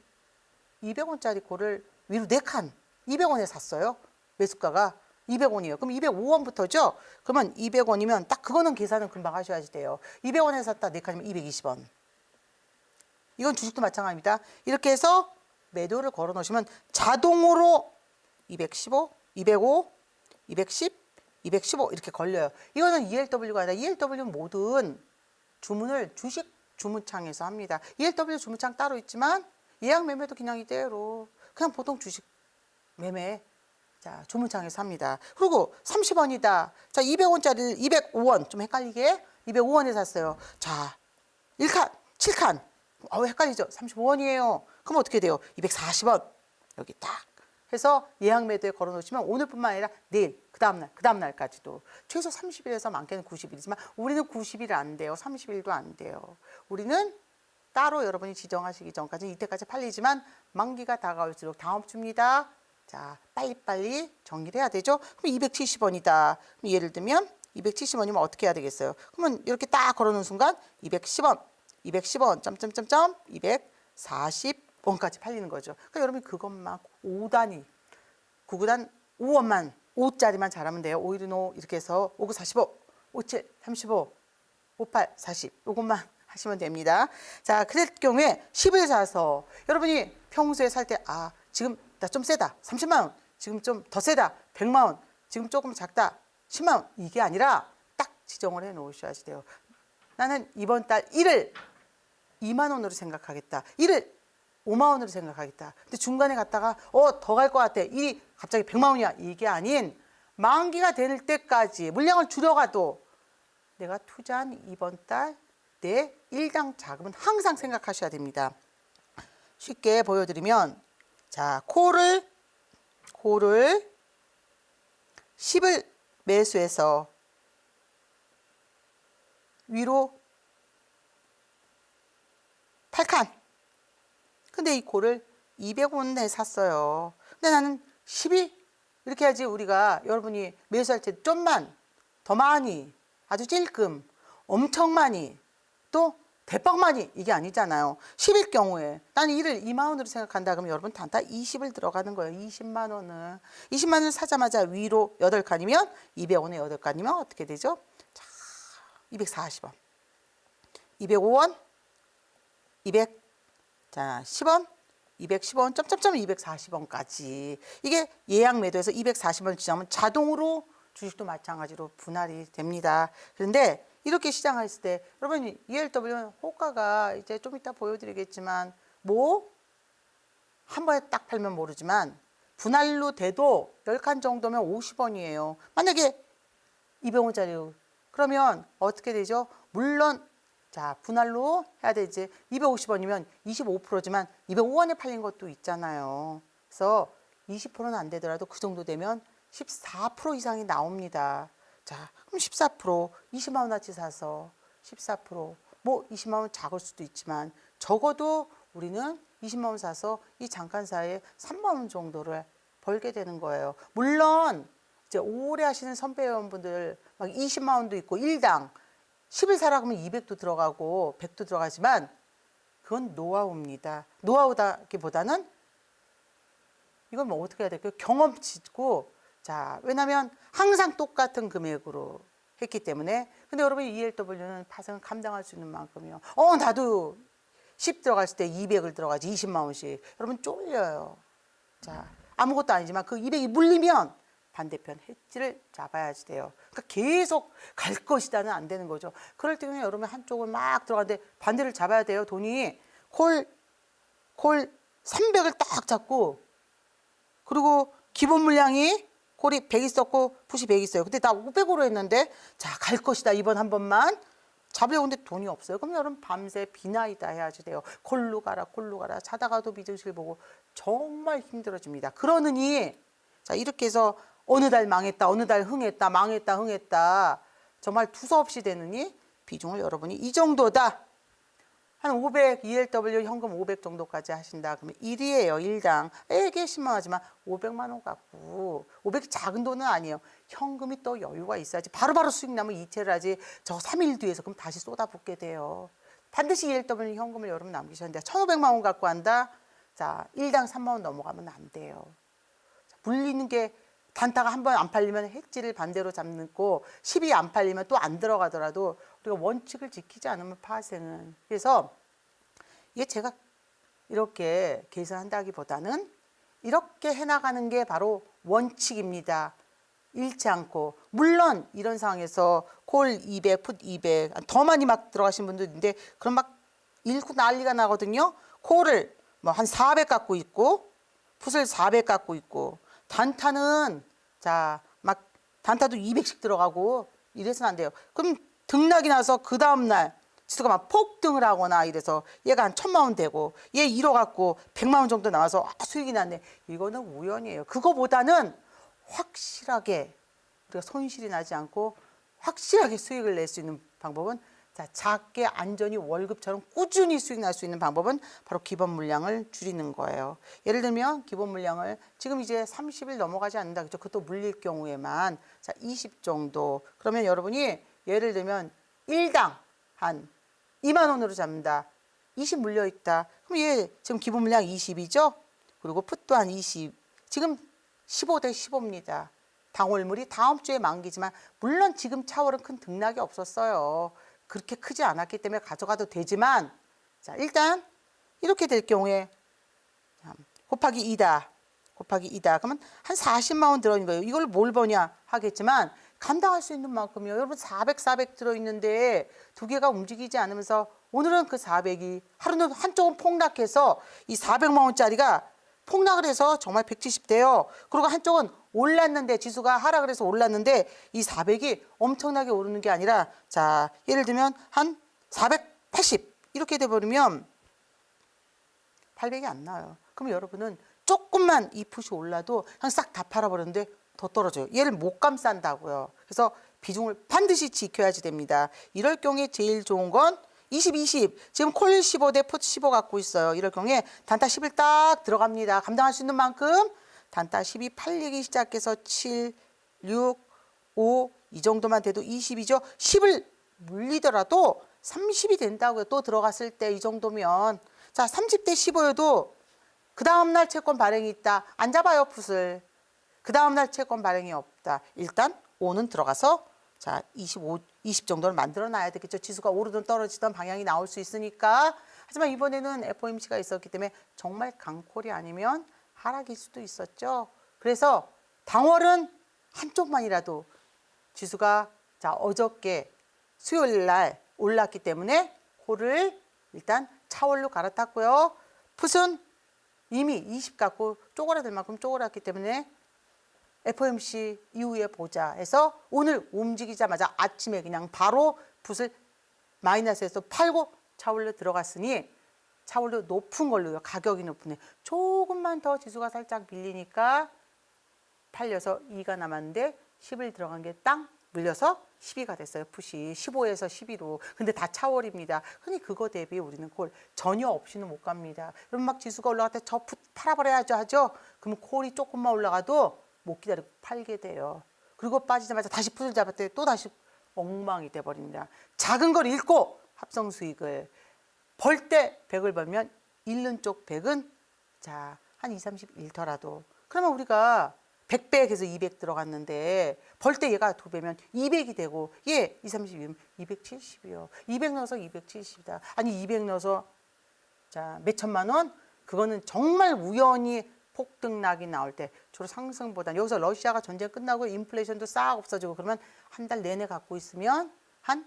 200원짜리 콜을 위로 4칸 200원에 샀어요. 매수가가 200원이에요. 그럼 205원부터죠? 그러면 200원이면 딱 그거는 계산은 금방 하셔야지 돼요. 200원에 샀다 4칸이면 220원. 이건 주식도 마찬가지입니다. 이렇게 해서 매도를 걸어 놓으시면 자동으로 215, 205, 210, 215 이렇게 걸려요. 이거는 ELW가 아니라 ELW는 모든 주문을 주식 주문창에서 합니다. ELW 주문창 따로 있지만 예약 매매도 그냥 이대로 그냥 보통 주식 매매 자 주문창에서 합니다. 그리고 30원이다. 자 200원짜리 205원 좀 헷갈리게 205원에 샀어요. 자 1칸 7칸 헷갈리죠. 35원이에요. 그럼 어떻게 돼요? 240원 여기 딱 해서 예약 매도에 걸어 놓으시면 오늘뿐만 아니라 내일 그 다음날까지도 최소 30일에서 많게는 90일이지만 우리는 90일 안 돼요. 30일도 안 돼요. 우리는 따로 여러분이 지정하시기 전까지 이때까지 팔리지만 만기가 다가올수록 다음 주입니다. 자 빨리빨리 정리를 해야 되죠. 그럼 270원이다. 그럼 예를 들면 270원이면 어떻게 해야 되겠어요? 그러면 이렇게 딱 걸어놓은 순간 210원 210원 점점점점 240원까지 팔리는 거죠. 그러니까 여러분이 그것만 5단위 9구단 5원만 5짜리만 잘하면 돼요. 5 1은 5 이렇게 해서 5 9 45 57 35 58 40 이것만 하시면 됩니다. 자 그럴 경우에 10을 사서 여러분이 평소에 살 때 지금 나 좀 세다 30만 원 지금 좀 더 세다 100만 원 지금 조금 작다 10만 원 이게 아니라 딱 지정을 해 놓으셔야지 돼요. 나는 이번 달 1을 2만 원으로 생각하겠다. 1을 5만 원으로 생각하겠다. 근데 중간에 갔다가 더 갈 것 같아. 이 갑자기 100만 원이야. 이게 아닌 만기가 될 때까지 물량을 줄여가도 내가 투자한 이번 달 내 일당 자금은 항상 생각하셔야 됩니다. 쉽게 보여드리면 자, 콜을 10을 매수해서 위로 8칸. 근데 이 콜을 200원에 샀어요. 근데 나는 10이 이렇게 해야지 우리가 여러분이 매수할 때 좀만 더 많이 아주 찔끔 엄청 많이 또 대빵 많이 이게 아니잖아요. 10일 경우에 나는 이를 2만 원으로 생각한다 그러면 여러분 단타 20을 들어가는 거예요. 20만 원은 20만 원을 사자마자 위로 8칸이면 200원에 8칸이면 어떻게 되죠? 자, 240원 205원 200 자, 10원 210원 점점점 240원까지 이게 예약 매도해서 240원 지나면 자동으로 주식도 마찬가지로 분할이 됩니다. 그런데 이렇게 시장했을 때 여러분 ELW는 호가가 이제 좀 이따 보여드리겠지만 뭐 한 번에 딱 팔면 모르지만 분할로 돼도 10칸 정도면 50원이에요. 만약에 200원짜리 그러면 어떻게 되죠? 물론 자, 분할로 해야 되지. 250원이면 25%지만 205원에 팔린 것도 있잖아요. 그래서 20%는 안 되더라도 그 정도 되면 14% 이상이 나옵니다. 자, 그럼 14% 20만 원어치 사서 14%뭐 20만 원 작을 수도 있지만 적어도 우리는 20만 원 사서 이 잠깐 사이에 3만 원 정도를 벌게 되는 거예요. 물론 이제 오래 하시는 선배회원분들 막 20만 원도 있고 1당 10을 사라 그러면 200도 들어가고 100도 들어가지만 그건 노하우입니다. 노하우다기보다는 이건 뭐 어떻게 해야 될까요? 경험치고 자, 왜냐하면 항상 똑같은 금액으로 했기 때문에 근데 여러분 ELW는 파생을 감당할 수 있는 만큼이요. 나도 10 들어갔을 때 200을 들어가지 20만 원씩. 여러분 쫄려요. 자, 아무것도 아니지만 그 200이 물리면 반대편 해지를 잡아야지 돼요. 그러니까 계속 갈 것이다는 안 되는 거죠. 그럴 때는 여러분 한쪽을 막 들어가는데 반대를 잡아야 돼요. 돈이 콜 300을 딱 잡고 그리고 기본 물량이 콜이 100 있었고 풋이 100 있어요. 근데 나 500으로 했는데 자, 갈 것이다. 이번 한 번만 잡으려고 하는데 돈이 없어요. 그럼 여러분 밤새 비나이다 해야지 돼요. 콜로 가라 자다가도 미증실 보고 정말 힘들어집니다. 그러느니 자, 이렇게 해서 어느 달 망했다 어느 달 흥했다 망했다 흥했다 정말 두서없이 되느니 비중을 여러분이 이 정도다. 한 500 ELW 현금 500 정도까지 하신다 그러면 1이에요. 1당 이게 10만 원이지만 500만 원 갖고 500이 작은 돈은 아니에요. 현금이 또 여유가 있어야지 바로바로 수익 나면 이체를 하지 저 3일 뒤에서 그럼 다시 쏟아붓게 돼요. 반드시 ELW 현금을 여러분 남기셔야 돼요. 1,500만 원 갖고 한다. 자, 1당 3만 원 넘어가면 안 돼요. 물리는 게 단타가 한 번 안 팔리면 해지를 반대로 잡는 거 10이 안 팔리면 또 안 들어가더라도 우리가 원칙을 지키지 않으면 파생은 그래서 이게 제가 이렇게 계산한다기보다는 이렇게 해나가는 게 바로 원칙입니다. 잃지 않고 물론 이런 상황에서 콜 200, 풋 200 더 많이 막 들어가신 분도 있는데 그럼 막 잃고 난리가 나거든요. 콜을 뭐 한 400 갖고 있고 풋을 400 갖고 있고 단타는 자, 막 단타도 200씩 들어가고 이래서는 안 돼요. 그럼 등락이 나서 그 다음날 지수가 막 폭등을 하거나 이래서 얘가 한 1,000만 원 되고 얘 잃어갖고 100만 원 정도 나와서 수익이 났네. 이거는 우연이에요. 그거보다는 확실하게 우리가 손실이 나지 않고 확실하게 수익을 낼 수 있는 방법은 자, 작게 안전히 월급처럼 꾸준히 수익 날 수 있는 방법은 바로 기본 물량을 줄이는 거예요. 예를 들면 기본 물량을 지금 이제 30일 넘어가지 않는다. 그죠? 그것도 물릴 경우에만 자, 20 정도. 그러면 여러분이 예를 들면 1당 한 2만 원으로 잡는다. 20 물려 있다. 그럼 얘 지금 기본 물량 20이죠? 그리고 풋도 한 20. 지금 15대 15입니다. 당월물이 다음 주에 만기지만 물론 지금 차월은 큰 등락이 없었어요. 그렇게 크지 않았기 때문에 가져가도 되지만 자, 일단 이렇게 될 경우에 곱하기 2다. 그러면 한 40만 원 들어있는 거예요. 이걸 뭘 버냐 하겠지만 감당할 수 있는 만큼이요. 여러분 400 들어있는데 두 개가 움직이지 않으면서 오늘은 그 400이 하루는 한쪽은 폭락해서 이 400만 원짜리가 폭락을 해서 정말 170대요. 그리고 한쪽은 올랐는데 지수가 하락을 해서 올랐는데 이 400이 엄청나게 오르는 게 아니라 자 예를 들면 한 480 이렇게 돼버리면 800이 안 나와요. 그럼 여러분은 조금만 이 풋이 올라도 그냥 싹 다 팔아버렸는데 더 떨어져요. 얘를 못 감싼다고요. 그래서 비중을 반드시 지켜야지 됩니다. 이럴 경우에 제일 좋은 건 20, 20. 지금 콜 15대 풋 15 갖고 있어요. 이럴 경우에 단타 10을 딱 들어갑니다. 감당할 수 있는 만큼 단타 12 팔리기 시작해서 7, 6, 5 이 정도만 돼도 20이죠. 10을 물리더라도 30이 된다고요. 또 들어갔을 때 이 정도면. 자, 30대 15여도 그 다음날 채권 발행이 있다. 안 잡아요, 풋을. 그 다음날 채권 발행이 없다. 일단 5는 들어가서 자 20 정도를 만들어 놔야 되겠죠. 지수가 오르든 떨어지든 방향이 나올 수 있으니까. 하지만 이번에는 FOMC가 있었기 때문에 정말 강콜이 아니면 하락일 수도 있었죠. 그래서 당월은 한쪽만이라도 지수가 자 어저께 수요일 날 올랐기 때문에 콜을 일단 차월로 갈아탔고요. 풋은 이미 20 갖고 쪼그라들 만큼 쪼그랐기 때문에 FOMC 이후에 보자 해서 오늘 움직이자마자 아침에 그냥 바로 풋을 마이너스에서 팔고 차올로 들어갔으니 차올로 높은 걸로요. 가격이 높으네. 조금만 더 지수가 살짝 밀리니까 팔려서 2가 남았는데 10을 들어간 게 땅 물려서 12가 됐어요. 풋이 15에서 12로. 근데 다 차월입니다. 흔히 그거 대비 우리는 콜 전혀 없이는 못 갑니다. 그럼 막 지수가 올라갈 때 저 풋 팔아버려야죠 하죠. 그럼 콜이 조금만 올라가도 못 기다리고 팔게 돼요. 그리고 빠지자마자 다시 풋을 잡았더니 또 다시 엉망이 돼버립니다. 작은 걸 잃고 합성 수익을 벌 때 100을 벌면 잃는 쪽 100은 자, 한 20, 30 잃더라도 그러면 우리가 100배에서 200 들어갔는데 벌 때 얘가 2배면 200이 되고 얘 20, 30이면 270이요. 200 넣어서 270이다. 아니 200 넣어서 자, 몇 천만 원? 그거는 정말 우연히 폭등락이 나올 때 주로 상승보다 여기서 러시아가 전쟁 끝나고 인플레이션도 싹 없어지고 그러면 한 달 내내 갖고 있으면 한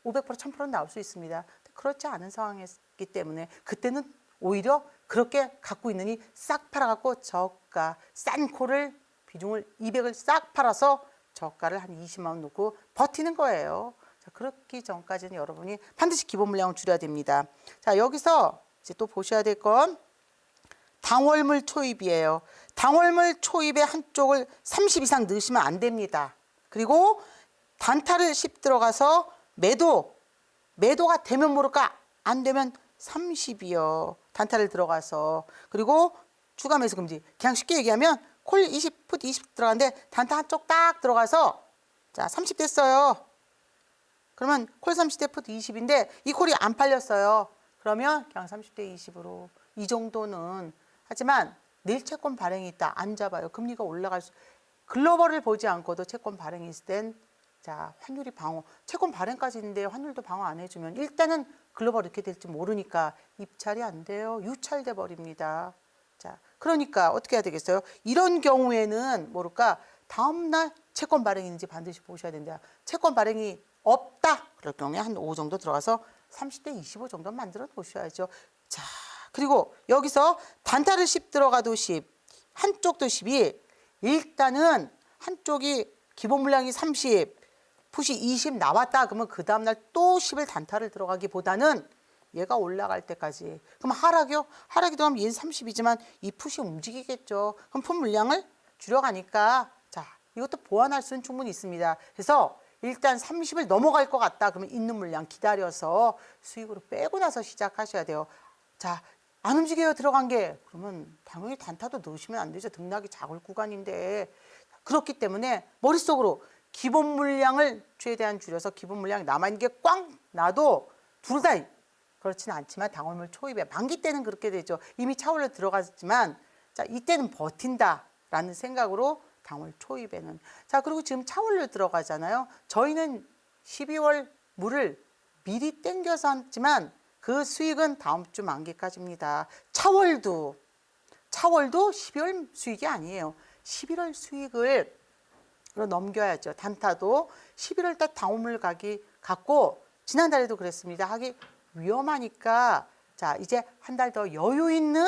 500%, 1000% 나올 수 있습니다. 그렇지 않은 상황이기 때문에 그때는 오히려 그렇게 갖고 있느니 싹 팔아갖고 저가 싼 콜을 비중을 200을 싹 팔아서 저가를 한 20만 원 놓고 버티는 거예요. 자, 그렇기 전까지는 여러분이 반드시 기본 물량을 줄여야 됩니다. 자, 여기서 이제 또 보셔야 될 건 당월물 초입이에요. 당월물 초입의 한쪽을 30 이상 넣으시면 안 됩니다. 그리고 단타를 10 들어가서 매도가 되면 모를까 안 되면 30이요. 단타를 들어가서. 그리고 추가 매수 금지. 그냥 쉽게 얘기하면 콜 20, 풋 20 들어가는데 단타 한쪽 딱 들어가서 자 30 됐어요. 그러면 콜 30대 풋 20인데 이 콜이 안 팔렸어요. 그러면 그냥 30대 20으로 이 정도는 하지만 내일 채권 발행이 있다. 안 잡아요. 금리가 올라갈 수 글로벌을 보지 않고도 채권 발행이 있을 땐 자, 환율이 방어. 채권 발행까지 있는데 환율도 방어 안 해주면 일단은 글로벌 이렇게 될지 모르니까 입찰이 안 돼요. 유찰돼 버립니다. 자, 그러니까 어떻게 해야 되겠어요? 이런 경우에는 모를까 다음날 채권 발행이 있는지 반드시 보셔야 된다. 채권 발행이 없다. 그럴 경우에 한 5 정도 들어가서 30대 25 정도 만들어 놓으셔야죠. 자, 그리고 여기서 단타를 10 들어가도 10, 한쪽도 10이 일단은 한쪽이 기본 물량이 30, 풋이 20 나왔다. 그러면 그 다음날 또 10을 단타를 들어가기보다는 얘가 올라갈 때까지. 그럼 하락이요? 하락이 들어가면 얘는 30이지만 이 풋이 움직이겠죠. 그럼 풋 물량을 줄여가니까 자, 이것도 보완할 수는 충분히 있습니다. 그래서 일단 30을 넘어갈 것 같다. 그러면 있는 물량 기다려서 수익으로 빼고 나서 시작하셔야 돼요. 자, 안 움직여요 들어간 게. 그러면 당연히 단타도 넣으시면 안 되죠. 등락이 작을 구간인데. 그렇기 때문에 머릿속으로 기본 물량을 최대한 줄여서 기본 물량이 남아있는 게 꽝 나도 둘 다 그렇지는 않지만 당월물 초입에 만기 때는 그렇게 되죠. 이미 차올려 들어갔지만 자 이때는 버틴다라는 생각으로 당월 초입에는 자 그리고 지금 차올려 들어가잖아요. 저희는 12월 물을 미리 땡겨서 했지만 그 수익은 다음 주 만기까지입니다. 차월도 12월 수익이 아니에요. 11월 수익을 넘겨야죠. 단타도 11월 달 당호물 가기 갖고 지난달에도 그랬습니다. 하기 위험하니까 자 이제 한 달 더 여유 있는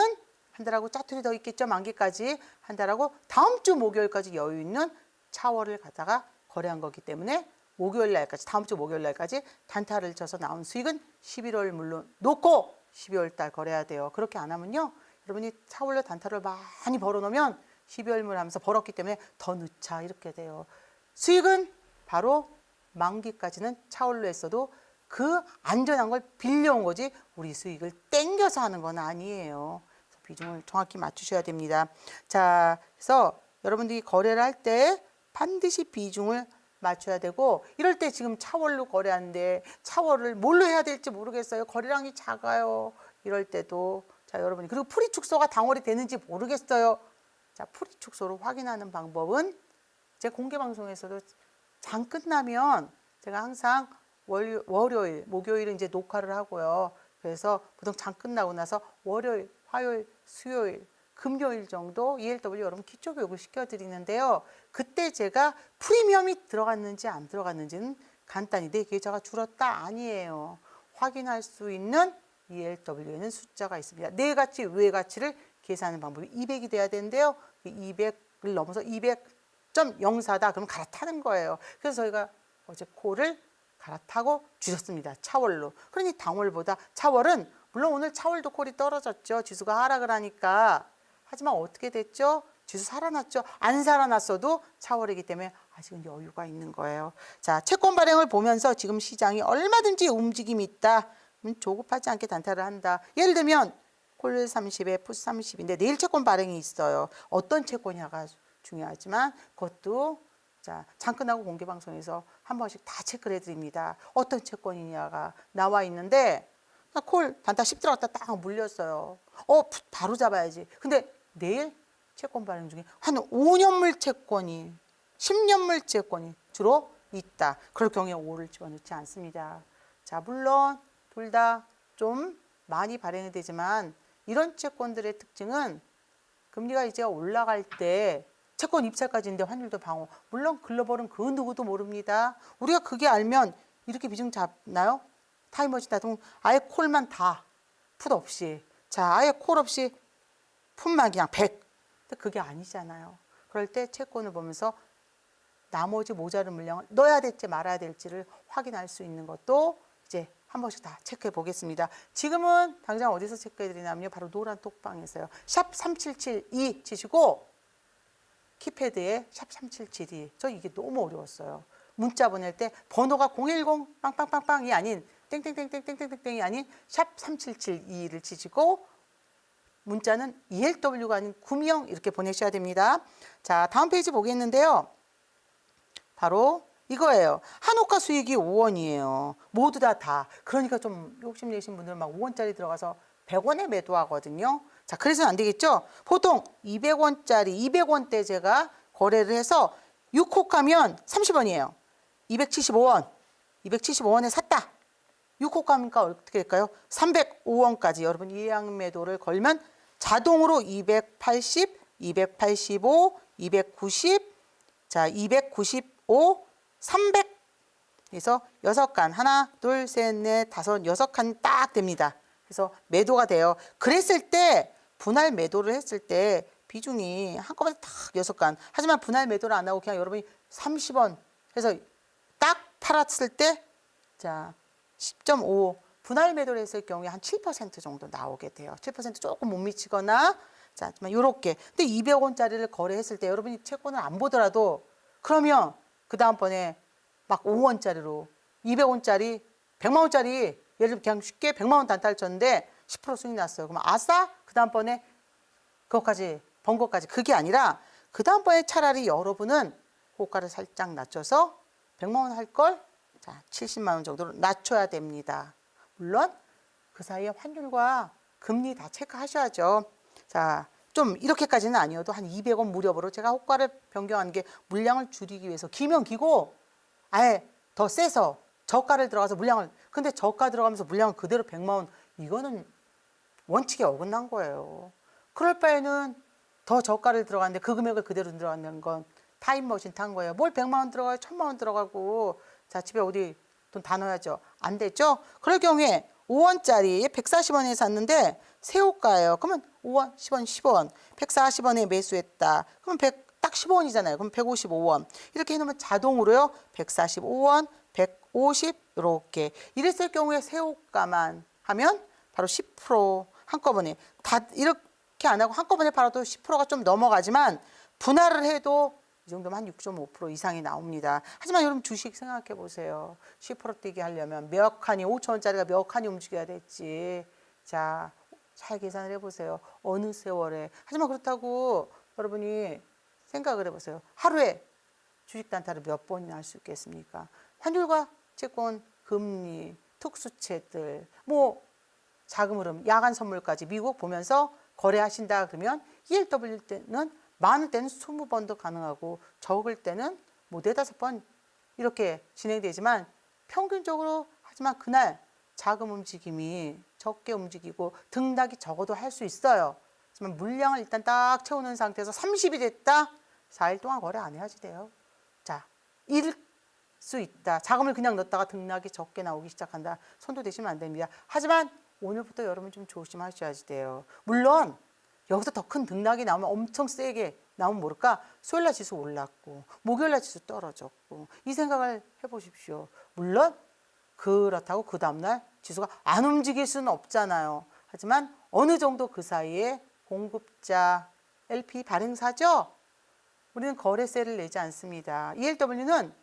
한 달하고 짜투리 더 있겠죠. 만기까지 한 달하고 다음 주 목요일까지 여유 있는 차월을 갖다가 거래한 거기 때문에 목요일 날까지 다음 주 목요일 날까지 단타를 쳐서 나온 수익은 11월 물론 놓고 12월 달 거래해야 돼요. 그렇게 안 하면요. 여러분이 차월로 단타를 많이 벌어놓으면 12월 물 하면서 벌었기 때문에 더 늦차 이렇게 돼요. 수익은 바로 만기까지는 차월로 했어도 그 안전한 걸 빌려온 거지 우리 수익을 땡겨서 하는 건 아니에요. 그래서 비중을 정확히 맞추셔야 됩니다. 자, 그래서 여러분들이 거래를 할 때 반드시 비중을 맞춰야 되고 이럴 때 지금 차월로 거래하는데 차월을 뭘로 해야 될지 모르겠어요. 거래량이 작아요. 이럴 때도 자 여러분이 그리고 풀이 축소가 당월이 되는지 모르겠어요. 자 풀이 축소로 확인하는 방법은 제 공개 방송에서도 장 끝나면 제가 항상 월요일, 목요일은 이제 녹화를 하고요. 그래서 보통 장 끝나고 나서 월요일, 화요일, 수요일, 금요일 정도 ELW 여러분 기초 교육을 시켜드리는데요. 그때 제가 프리미엄이 들어갔는지 안 들어갔는지는 간단히 내 계좌가 줄었다 아니에요. 확인할 수 있는 ELW에는 숫자가 있습니다. 내 가치, 외 가치를 계산하는 방법이 200이 돼야 되는데요. 200을 넘어서 200.04다. 그럼 갈아타는 거예요. 그래서 저희가 어제 콜을 갈아타고 주셨습니다. 차월로. 그러니 당월보다 차월은 물론 오늘 차월도 콜이 떨어졌죠. 지수가 하락을 하니까. 하지만 어떻게 됐죠? 지수 살아났죠. 안 살아났어도 차월이기 때문에 아직은 여유가 있는 거예요. 자, 채권 발행을 보면서 지금 시장이 얼마든지 움직임이 있다. 조급하지 않게 단타를 한다. 예를 들면 콜 30에 풋 30인데 내일 채권 발행이 있어요. 어떤 채권이냐가 중요하지만 그것도 자, 장 끝나고 공개 방송에서 한 번씩 다 체크를 해드립니다. 어떤 채권이냐가 나와 있는데 콜 단타 10 들어갔다 딱 물렸어요. 바로 잡아야지. 근데 내일 채권 발행 중에 한 5년물 채권이 10년물 채권이 주로 있다. 그럴 경우에 5를 집어넣지 않습니다. 자, 물론 둘 다 좀 많이 발행이 되지만 이런 채권들의 특징은 금리가 이제 올라갈 때 채권 입찰까지인데 환율도 방어. 물론 글로벌은 그 누구도 모릅니다. 우리가 그게 알면 이렇게 비중 잡나요? 타이머지 나도 아예 콜만 다 풋 없이. 자, 아예 콜 없이 풋만 그냥 100. 근데 그게 아니잖아요. 그럴 때 채권을 보면서 나머지 모자른 물량을 넣어야 될지 말아야 될지를 확인할 수 있는 것도 이제 한 번씩 다 체크해 보겠습니다. 지금은 당장 어디서 체크해 드리냐면요. 바로 노란 톡방에서요. 샵 3772 치시고 키패드에 샵 3772. 저 이게 너무 어려웠어요. 문자 보낼 때 번호가 010 빵빵빵빵이 아닌 땡땡땡땡땡땡땡이 아닌 샵 3772를 치시고 문자는 ELW가 아닌 구미형 이렇게 보내셔야 됩니다. 자, 다음 페이지 보겠는데요. 바로 이거예요. 한호가 수익이 5원이에요. 모두 다. 그러니까 좀 욕심내신 분들은 막 5원짜리 들어가서 100원에 매도하거든요. 자, 그래서는 안 되겠죠. 보통 200원짜리 200원대 제가 거래를 해서 6호 가면 30원이에요. 275원. 275원에 샀다. 6호 가니까 어떻게 될까요? 305원까지 여러분 예약 매도를 걸면 자동으로 280, 285, 290, 자, 295, 300. 그래서 6칸. 하나, 둘, 셋, 넷, 다섯, 6칸 딱 됩니다. 그래서 매도가 돼요. 그랬을 때 분할 매도를 했을 때 비중이 한꺼번에 딱 6칸. 하지만 분할 매도를 안 하고 그냥 여러분이 30원 해서 딱 팔았을 때 자, 10.5 분할 매도를 했을 경우에 한 7% 정도 나오게 돼요. 7% 조금 못 미치거나 자, 요렇게. 근데 200원짜리를 거래했을 때 여러분이 채권을 안 보더라도 그러면 그 다음번에 막 5원짜리로 200원짜리 100만원짜리 예를 들면 그냥 쉽게 100만원 단타를 쳤는데 10% 수익 났어요. 그럼 아싸 그 다음번에 그것까지 번 것까지 그게 아니라 그 다음번에 차라리 여러분은 호가를 살짝 낮춰서 100만원 할 걸 자, 70만원 정도로 낮춰야 됩니다. 물론 그 사이에 환율과 금리 다 체크하셔야죠. 자, 좀 이렇게까지는 아니어도 한 200원 무렵으로 제가 호가를 변경하는 게 물량을 줄이기 위해서 기면 기고 아예 더 세서 저가를 들어가서 물량을 근데 저가 들어가면서 물량을 그대로 100만원 이거는 원칙에 어긋난 거예요. 그럴 바에는 더 저가를 들어갔는데 그 금액을 그대로 들어가는 건 타임머신 탄 거예요. 뭘 100만원 들어가요? 1000만원 들어가고 자 집에 어디 돈 다 넣어야죠. 안 되죠? 그럴 경우에 5원짜리 140원에 샀는데 새우가예요. 그러면 5원, 10원, 10원. 140원에 매수했다. 그럼 딱 15원이잖아요. 그럼 155원. 이렇게 해놓으면 자동으로요. 145원, 150 이렇게. 이랬을 경우에 새우가만 하면 바로 10% 한꺼번에. 다 이렇게 안 하고 한꺼번에 팔아도 10%가 좀 넘어가지만 분할을 해도 이 정도면 한 6.5% 이상이 나옵니다. 하지만 여러분 주식 생각해 보세요. 10% 뛰게 하려면 몇 칸이 5천원짜리가 몇 칸이 움직여야 될지. 자, 잘 계산을 해보세요. 어느 세월에. 하지만 그렇다고 여러분이 생각을 해보세요. 하루에 주식 단타를 몇 번이나 할 수 있겠습니까? 환율과 채권, 금리, 특수채들, 뭐 자금 흐름, 야간 선물까지 미국 보면서 거래하신다 그러면 ELW 때는 많을 때는 20번도 가능하고 적을 때는 뭐 4-5번 이렇게 진행되지만 평균적으로 하지만 그날 자금 움직임이 적게 움직이고 등락이 적어도 할 수 있어요. 하지만 물량을 일단 딱 채우는 상태에서 30이 됐다. 4일 동안 거래 안 해야지 돼요. 자, 잃을 수 있다. 자금을 그냥 넣었다가 등락이 적게 나오기 시작한다. 손도 대시면 안 됩니다. 하지만 오늘부터 여러분 좀 조심하셔야지 돼요. 물론 여기서 더 큰 등락이 나오면 엄청 세게 나오면 모를까? 수요일날 지수 올랐고 목요일날 지수 떨어졌고 이 생각을 해보십시오. 물론 그렇다고 그 다음날 지수가 안 움직일 수는 없잖아요. 하지만 어느 정도 그 사이에 공급자, LP 발행사죠. 우리는 거래세를 내지 않습니다. ELW는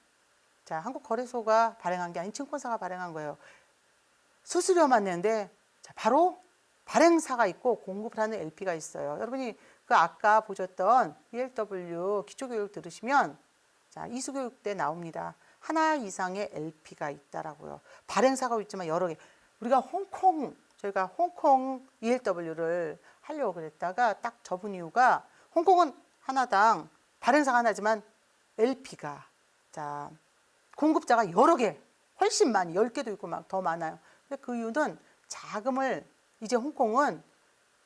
자, 한국거래소가 발행한 게 아닌 증권사가 발행한 거예요. 수수료만 내는데 자, 바로 발행사가 있고 공급을 하는 LP가 있어요. 여러분이 그 아까 보셨던 ELW 기초교육 들으시면 자, 이수교육 때 나옵니다. 하나 이상의 LP가 있다라고요. 발행사가 있지만 여러 개. 우리가 저희가 홍콩 ELW를 하려고 그랬다가 딱 접은 이유가 홍콩은 하나당 발행사가 하나지만 LP가 자, 공급자가 여러 개, 훨씬 많이 10개도 있고 막 더 많아요. 근데 그 이유는 자금을 이제 홍콩은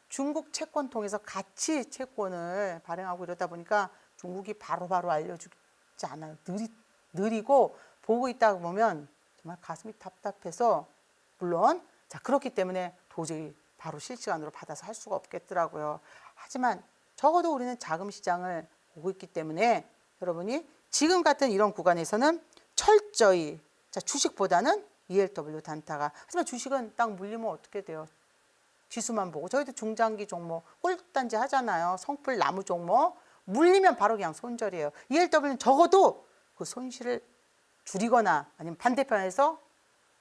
중국 채권 통해서 같이 채권을 발행하고 이러다 보니까 중국이 바로바로 알려주지 않아요. 느리고 보고 있다 보면 정말 가슴이 답답해서 물론 자 그렇기 때문에 도저히 바로 실시간으로 받아서 할 수가 없겠더라고요. 하지만 적어도 우리는 자금 시장을 보고 있기 때문에 여러분이 지금 같은 이런 구간에서는 철저히 자 주식보다는 ELW 단타가 하지만 주식은 딱 물리면 어떻게 돼요? 지수만 보고 저희도 중장기 종목 꿀단지 하잖아요. 성풀 나무 종목 물리면 바로 그냥 손절이에요. ELW는 적어도 그 손실을 줄이거나 아니면 반대편에서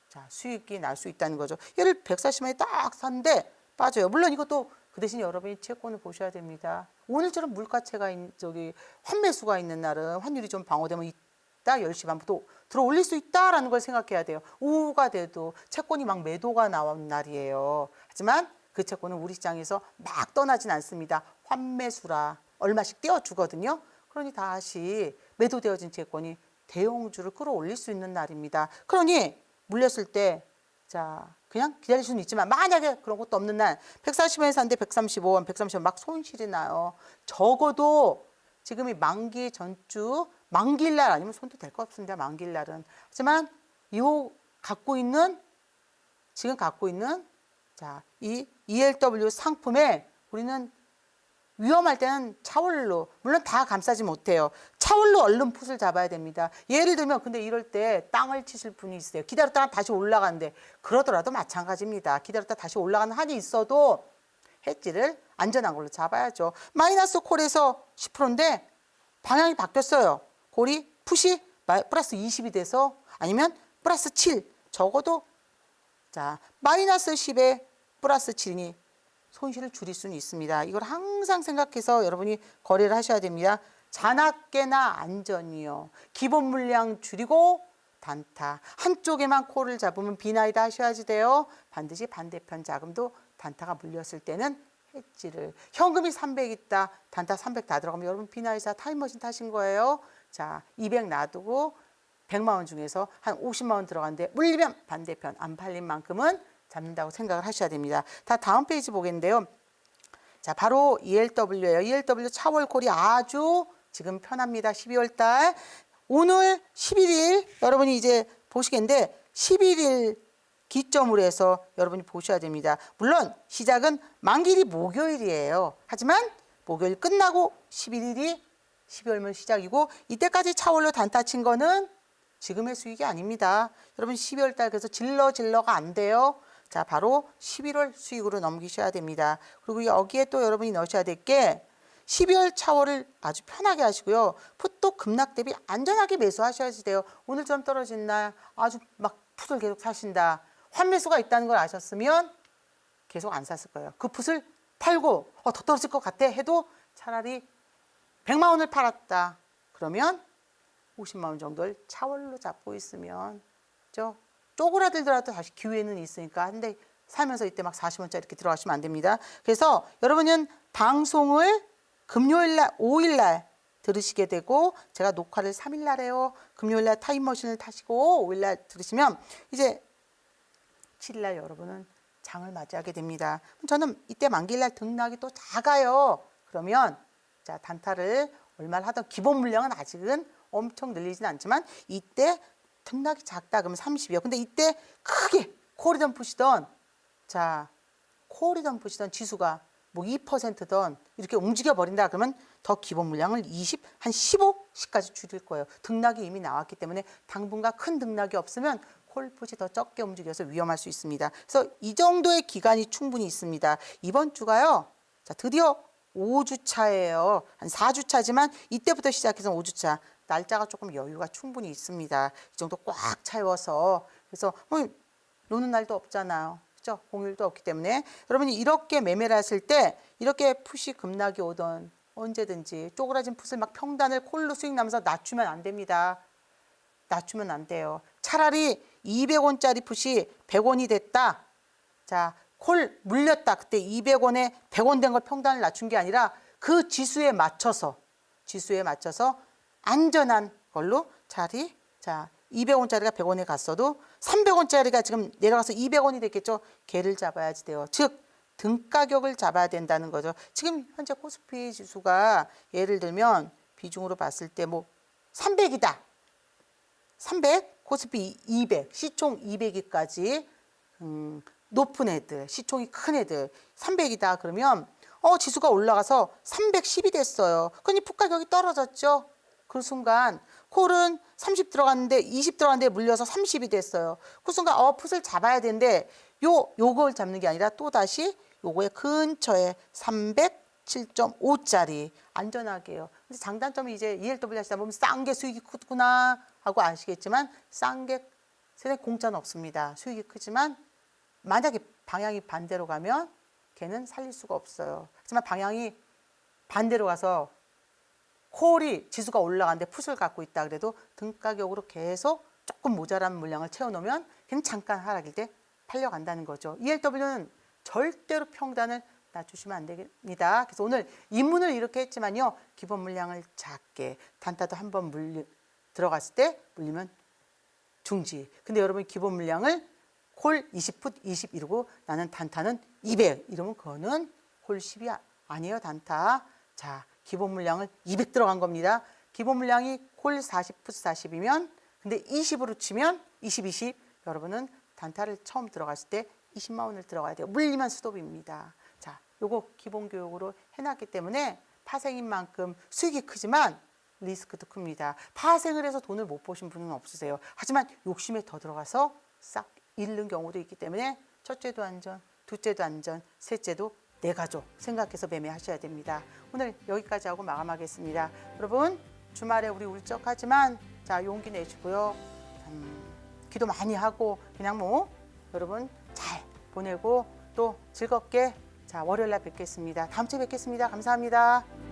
자 수익이 날 수 있다는 거죠. 얘를 140원에 딱 샀는데 빠져요. 물론 이것도 그 대신 여러분이 채권을 보셔야 됩니다. 오늘처럼 물가채가 환매수가 있는 날은 환율이 좀 방어되면 이따 10시 반부터 들어 올릴 수 있다라는 걸 생각해야 돼요. 오후가 돼도 채권이 막 매도가 나온 날이에요. 하지만 그 채권은 우리 시장에서 막 떠나진 않습니다. 환매수라 얼마씩 떼어주거든요. 그러니 다시 매도되어진 채권이 대형주를 끌어올릴 수 있는 날입니다. 그러니 물렸을 때 자 그냥 기다릴 수는 있지만 만약에 그런 것도 없는 날 140원에 샀는데 135원, 130원 막 손실이 나요. 적어도 지금이 만기 전주 만기일 날 아니면 손도 될 것 없습니다. 만기일 날은. 하지만 지금 갖고 있는 자, 이 ELW 상품에 우리는 위험할 때는 차월로 물론 다 감싸지 못해요. 차월로 얼른 풋을 잡아야 됩니다. 예를 들면 근데 이럴 때 땅을 치실 분이 있어요. 기다렸다가 다시 올라가는데 그러더라도 마찬가지입니다. 기다렸다 다시 올라가는 한이 있어도 해지를 안전한 걸로 잡아야죠. 마이너스 콜에서 10%인데 방향이 바뀌었어요. 콜이 풋이 플러스 20이 돼서 아니면 플러스 7 적어도 자 마이너스 10에 플러스 7이니 손실을 줄일 수는 있습니다. 이걸 항상 생각해서 여러분이 거래를 하셔야 됩니다. 자나깨나 안전이요. 기본 물량 줄이고 단타. 한쪽에만 콜을 잡으면 비나이다 하셔야지 돼요. 반드시 반대편 자금도 단타가 물렸을 때는 해지를. 현금이 300 있다. 단타 300 다 들어가면 여러분 비나이사 타임머신 타신 거예요. 자, 200 놔두고 100만 원 중에서 한 50만 원 들어갔는데 물리면 반대편 안 팔린 만큼은 잡는다고 생각을 하셔야 됩니다. 다음 페이지 보겠는데요. 자, 바로 ELW예요. ELW 차월콜이 아주 지금 편합니다. 12월 달. 오늘 11일 여러분이 이제 보시겠는데 11일 기점으로 해서 여러분이 보셔야 됩니다. 물론 시작은 만기일이 목요일이에요. 하지만 목요일 끝나고 11일이 12월면 시작이고 이때까지 차월로 단타 친 거는 지금의 수익이 아닙니다. 여러분 12월 달 그래서 질러가 안 돼요. 자, 바로 11월 수익으로 넘기셔야 됩니다. 그리고 여기에 또 여러분이 넣으셔야 될 게 12월 차월을 아주 편하게 하시고요. 풋도 급락 대비 안전하게 매수하셔야 돼요. 오늘 좀 떨어진 날 아주 막 풋을 계속 사신다. 환매수가 있다는 걸 아셨으면 계속 안 샀을 거예요. 그 풋을 팔고 더 떨어질 것 같아 해도 차라리 100만 원을 팔았다. 그러면 50만 원 정도를 차월로 잡고 있으면 쪼그라들더라도 다시 기회는 있으니까. 근데 살면서 이때 막 40원짜리 이렇게 들어가시면 안 됩니다. 그래서 여러분은 방송을 금요일 날, 5일 날 들으시게 되고 제가 녹화를 3일 날 해요. 금요일 날 타임머신을 타시고 5일 날 들으시면 이제 7일 날 여러분은 장을 맞이하게 됩니다. 저는 이때 만기일 날 등락이 또 작아요. 그러면 자, 단타를 얼마를 하던 기본 물량은 아직은 엄청 늘리진 않지만 이때 등락이 작다 그러면 30이요. 근데 이때 크게 코리던 푸시던 지수가 뭐 2%던 이렇게 움직여 버린다 그러면 더 기본 물량을 20, 한 15까지 줄일 거예요. 등락이 이미 나왔기 때문에 당분간 큰 등락이 없으면 콜풋이 더 적게 움직여서 위험할 수 있습니다. 그래서 이 정도의 기간이 충분히 있습니다. 이번 주가요. 자, 드디어 5주차예요. 한 4주차지만 이때부터 시작해서 5주차. 날짜가 조금 여유가 충분히 있습니다. 이 정도 꽉 채워서. 그래서 노는 날도 없잖아요. 그죠? 공휴일도 없기 때문에 여러분이 이렇게 매매를 하실 때 이렇게 풋이 급락이 오던 언제든지 쪼그라진 풋을 막 평단을 콜로 수익 나면서 낮추면 안 됩니다. 낮추면 안 돼요. 차라리 200원짜리 풋이 100원이 됐다. 자, 콜 물렸다. 그때 200원에 100원 된 걸 평단을 낮춘 게 아니라 그 지수에 맞춰서 안전한 걸로 차라리 200원짜리가 100원에 갔어도 300원짜리가 지금 내려가서 200원이 됐겠죠. 걔를 잡아야지 돼요. 즉 등가격을 잡아야 된다는 거죠. 지금 현재 코스피 지수가 예를 들면 비중으로 봤을 때 뭐 300이다. 300, 코스피 200, 시총 200위까지 높은 애들, 시총이 큰 애들 300이다. 그러면 지수가 올라가서 310이 됐어요. 그러니 풋 가격이 떨어졌죠. 그 순간 콜은 30 들어갔는데 20 들어갔는데 물려서 30이 됐어요. 그 순간 풋을 잡아야 되는데 요걸 잡는 게 아니라 또 다시 요거의 근처에 307.5짜리 안전하게요. 근데 장단점이 이제 ELW 하시다 보면 싼 게 수익이 크구나 하고 아시겠지만 싼 게 세상에 공짜는 없습니다. 수익이 크지만 만약에 방향이 반대로 가면 걔는 살릴 수가 없어요. 하지만 방향이 반대로 가서 콜이 지수가 올라가는데 풋을 갖고 있다 그래도 등가격으로 계속 조금 모자란 물량을 채워놓으면 걔는 잠깐 하락일 때 팔려간다는 거죠. ELW는 절대로 평단을 낮추시면 안 됩니다. 그래서 오늘 입문을 이렇게 했지만요. 기본 물량을 작게 단타도 한번 들어갔을 때 물리면 중지. 근데 여러분 기본 물량을 콜 20풋 20 이러고 나는 단타는 200 이러면 그거는 콜 10이 아니에요. 단타. 자, 기본 물량을 200 들어간 겁니다. 기본 물량이 콜 40풋 40이면 근데 20으로 치면 20 여러분은 단타를 처음 들어갔을 때 20만 원을 들어가야 돼요. 물리면 스톱입니다. 자, 요거 기본 교육으로 해놨기 때문에 파생인 만큼 수익이 크지만 리스크도 큽니다. 파생을 해서 돈을 못 보신 분은 없으세요. 하지만 욕심에 더 들어가서 싹 잃는 경우도 있기 때문에 첫째도 안전, 둘째도 안전, 셋째도 내 가족 생각해서 매매하셔야 됩니다. 오늘 여기까지 하고 마감하겠습니다. 여러분 주말에 우리 울적하지만 자 용기 내시고요. 기도 많이 하고 그냥 여러분 잘 보내고 또 즐겁게 자 월요일 날 뵙겠습니다. 다음 주에 뵙겠습니다. 감사합니다.